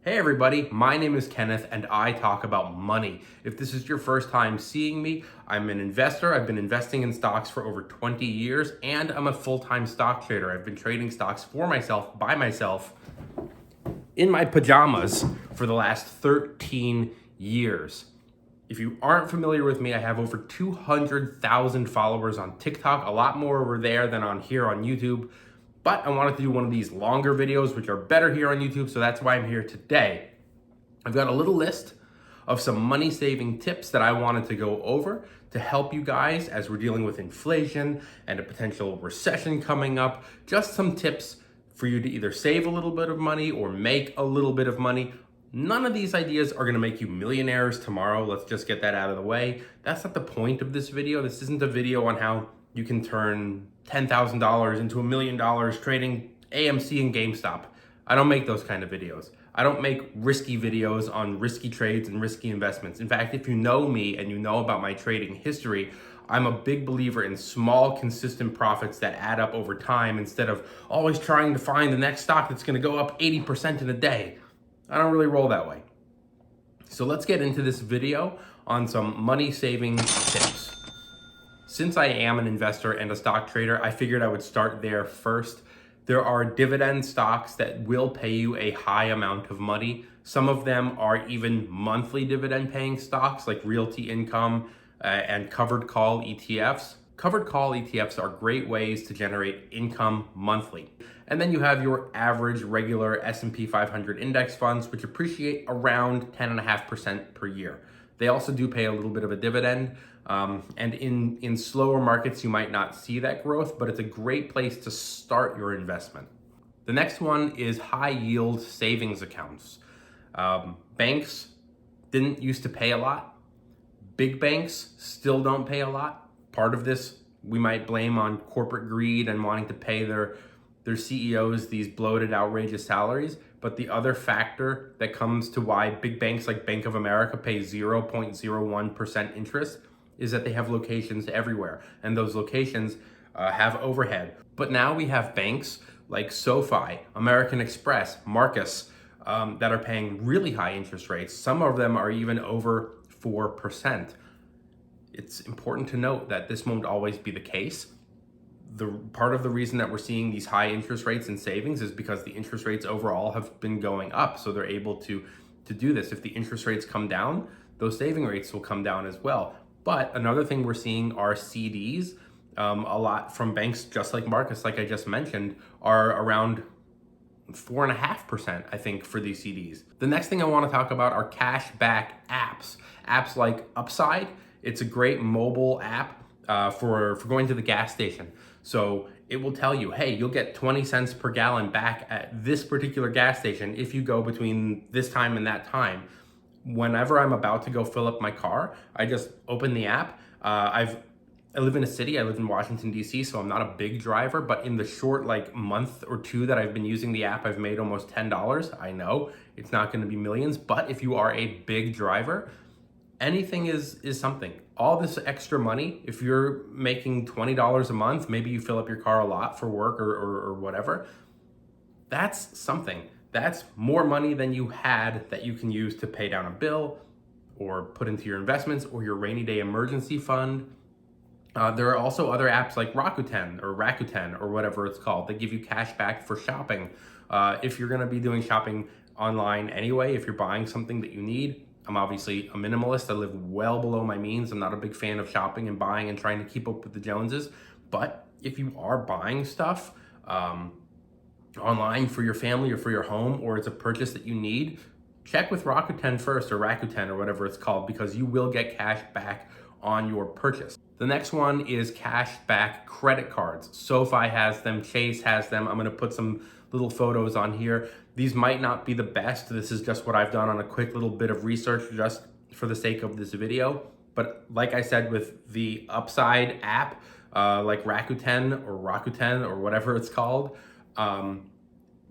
Hey everybody, my name is Kenneth and I talk about money. If this is your first time seeing me, I'm an investor. I've been investing in stocks for over 20 years and I'm a full-time stock trader. I've been trading stocks for myself, by myself, in my pajamas for the last 13 years. If you aren't familiar with me, I have over 200,000 followers on TikTok, a lot more over there than on here on YouTube. But I wanted to do one of these longer videos, which are better here on YouTube, so that's why I'm here today. I've got a little list of some money saving tips that I wanted to go over to help you guys as we're dealing with inflation and a potential recession coming up. Just some tips for you to either save a little bit of money or make a little bit of money. None of these ideas are gonna make you millionaires tomorrow. Let's just get that out of the way. That's not the point of this video. This isn't a video on how you can turn $10,000 into $1 million trading AMC and GameStop. I don't make those kind of videos. I don't make risky videos on risky trades and risky investments. In fact, if you know me and you know about my trading history, I'm a big believer in small, consistent profits that add up over time instead of always trying to find the next stock that's gonna go up 80% in a day. I don't really roll that way. So let's get into this video on some money saving tips. Since I am an investor and a stock trader, I figured I would start there first. There are dividend stocks that will pay you a high amount of money. Some of them are even monthly dividend paying stocks like Realty Income and covered call ETFs. Covered call ETFs are great ways to generate income monthly. And then you have your average regular S&P 500 index funds, which appreciate around 10.5% per year. They also do pay a little bit of a dividend. And in slower markets, you might not see that growth, but it's a great place to start your investment. The next one is high yield savings accounts. Banks didn't used to pay a lot. Big banks still don't pay a lot. Part of this we might blame on corporate greed and wanting to pay their CEOs these bloated, outrageous salaries. But the other factor that comes to why big banks like Bank of America pay 0.01% interest is that they have locations everywhere. And those locations have overhead. But now we have banks like SoFi, American Express, Marcus, that are paying really high interest rates. Some of them are even over 4%. It's important to note that this won't always be the case. The part of the reason that we're seeing these high interest rates in savings is because the interest rates overall have been going up. So they're able to do this. If the interest rates come down, those saving rates will come down as well. But another thing we're seeing are CDs. A lot from banks, just like Marcus, like I just mentioned, are around 4.5%, I think, for these CDs. The next thing I want to talk about are cash back apps. Apps like Upside. It's a great mobile app for going to the gas station. So it will tell you, hey, you'll get 20 cents per gallon back at this particular gas station if you go between this time and that time. Whenever I'm about to go fill up my car, I just open the app. I live in a city, I live in Washington, D.C., so I'm not a big driver, but in the short month or two that I've been using the app, I've made almost $10. I know it's not gonna be millions, but if you are a big driver, anything is something. All this extra money, if you're making $20 a month, maybe you fill up your car a lot for work or whatever, that's something. That's more money than you had that you can use to pay down a bill or put into your investments or your rainy day emergency fund. There are also other apps like Rakuten or whatever it's called that give you cash back for shopping. If you're gonna be doing shopping online anyway, if you're buying something that you need, I'm obviously a minimalist. I live well below my means. I'm not a big fan of shopping and buying and trying to keep up with the Joneses. But if you are buying stuff online for your family or for your home, or it's a purchase that you need, check with Rakuten first, or Rakuten or whatever it's called, because you will get cash back on your purchase. The next one is cash back credit cards. SoFi has them, Chase has them. I'm gonna put some little photos on here. These might not be the best. This is just what I've done on a quick little bit of research just for the sake of this video. But like I said, with the Upside app, like Rakuten or whatever it's called,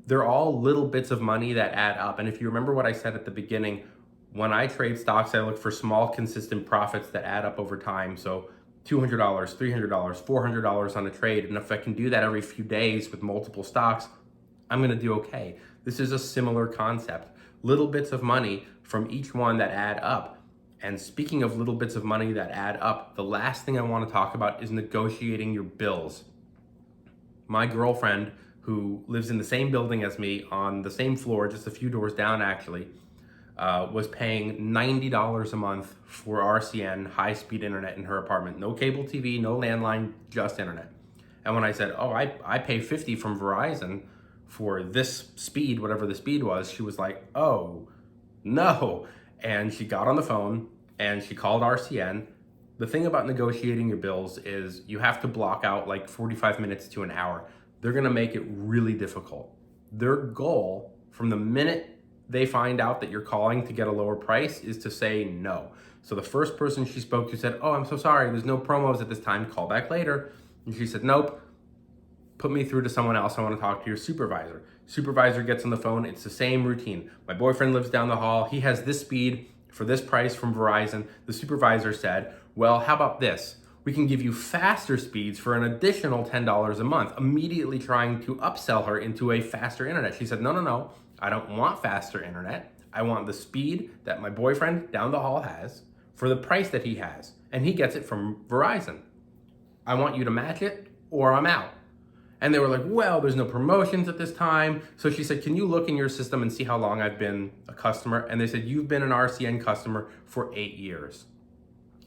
they're all little bits of money that add up. And if you remember what I said at the beginning, when I trade stocks, I look for small, consistent profits that add up over time. So $200, $300, $400 on a trade. And if I can do that every few days with multiple stocks, I'm gonna do okay. This is a similar concept. little bits of money from each one that add up. And speaking of little bits of money that add up, the last thing I want to talk about is negotiating your bills. My girlfriend, who lives in the same building as me on the same floor, just a few doors down actually, was paying $90 a month for RCN high-speed internet in her apartment. No cable TV, no landline, just internet. And when I said, oh, I pay $50 from Verizon for this speed, whatever the speed was, she was like, oh, no. And she got on the phone and she called RCN. The thing about negotiating your bills is you have to block out like 45 minutes to an hour. They're gonna make it really difficult. Their goal from the minute they find out that you're calling to get a lower price is to say no. So the first person she spoke to said, oh, I'm so sorry, there's no promos at this time, call back later. And she said, nope, put me through to someone else, I wanna talk to your supervisor. Supervisor gets on the phone, it's the same routine. My boyfriend lives down the hall, he has this speed for this price from Verizon. The supervisor said, well, how about this? We can give you faster speeds for an additional $10 a month, immediately trying to upsell her into a faster internet. She said, no, I don't want faster internet. I want the speed that my boyfriend down the hall has for the price that he has, and he gets it from Verizon. I want you to match it or I'm out. And they were like, well, there's no promotions at this time. So she said, can you look in your system and see how long I've been a customer? And they said, you've been an RCN customer for 8 years.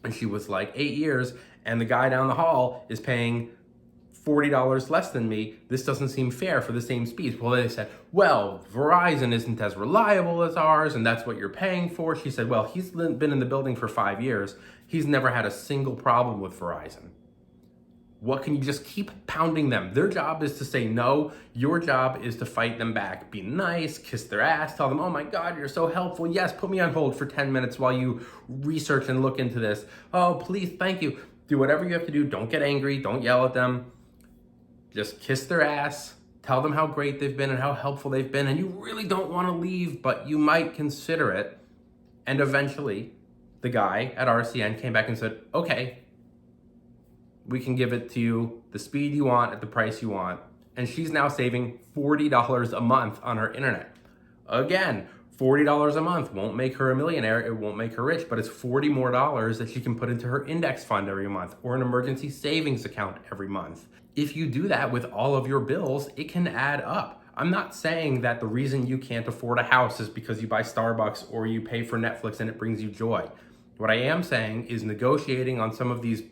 And she was like, 8 years, and the guy down the hall is paying $40 less than me. This doesn't seem fair for the same speeds. Well, they said, well, Verizon isn't as reliable as ours, and that's what you're paying for. She said, well, he's been in the building for 5 years. He's never had a single problem with Verizon. What can you just keep pounding them? Their job is to say no. Your job is to fight them back. Be nice, kiss their ass, tell them, oh my God, you're so helpful. Yes, put me on hold for 10 minutes while you research and look into this. Oh, please, thank you. Do whatever you have to do. Don't get angry. Don't yell at them. Just kiss their ass. Tell them how great they've been and how helpful they've been. And you really don't want to leave, but you might consider it. And eventually, the guy at RCN came back and said, okay, we can give it to you the speed you want at the price you want. And she's now saving $40 a month on her internet. Again, $40 a month won't make her a millionaire, it won't make her rich, but it's $40 more that she can put into her index fund every month or an emergency savings account every month. If you do that with all of your bills, it can add up. I'm not saying that the reason you can't afford a house is because you buy Starbucks or you pay for Netflix and it brings you joy. What I am saying is negotiating on some of these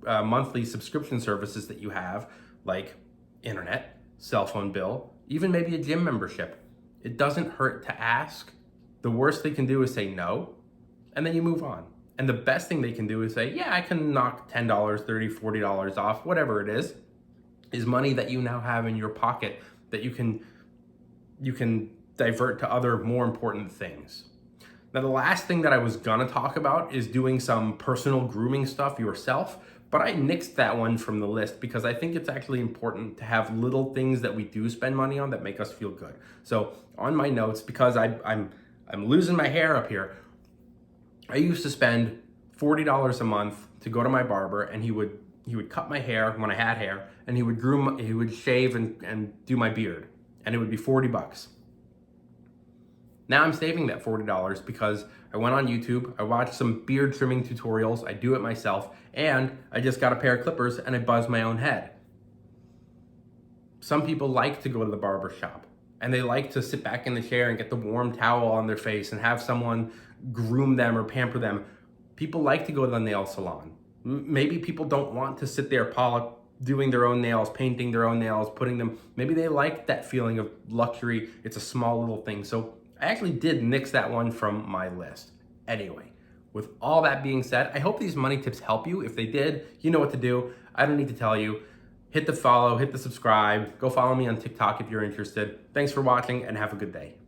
monthly subscription services that you have, like internet, cell phone bill, even maybe a gym membership. It doesn't hurt to ask. The worst they can do is say no, and then you move on. And the best thing they can do is say, yeah, I can knock $10, $30, $40 off, whatever it is money that you now have in your pocket that you can divert to other more important things. Now, the last thing that I was gonna talk about is doing some personal grooming stuff yourself, but I nixed that one from the list because I think it's actually important to have little things that we do spend money on that make us feel good. So on my notes, because I'm losing my hair up here, I used to spend $40 a month to go to my barber, and he would cut my hair when I had hair, and he would shave and do my beard, and it would be $40. Now I'm saving that $40 because I went on YouTube, I watched some beard trimming tutorials, I do it myself, and I just got a pair of clippers and I buzz my own head. Some people like to go to the barber shop and they like to sit back in the chair and get the warm towel on their face and have someone groom them or pamper them. People like to go to the nail salon. Maybe people don't want to sit there doing their own nails, painting their own nails, putting them, maybe they like that feeling of luxury. It's a small little thing. So I actually did nix that one from my list. Anyway, with all that being said, I hope these money tips help you. If they did, you know what to do. I don't need to tell you. Hit the follow, hit the subscribe. Go follow me on TikTok if you're interested. Thanks for watching and have a good day.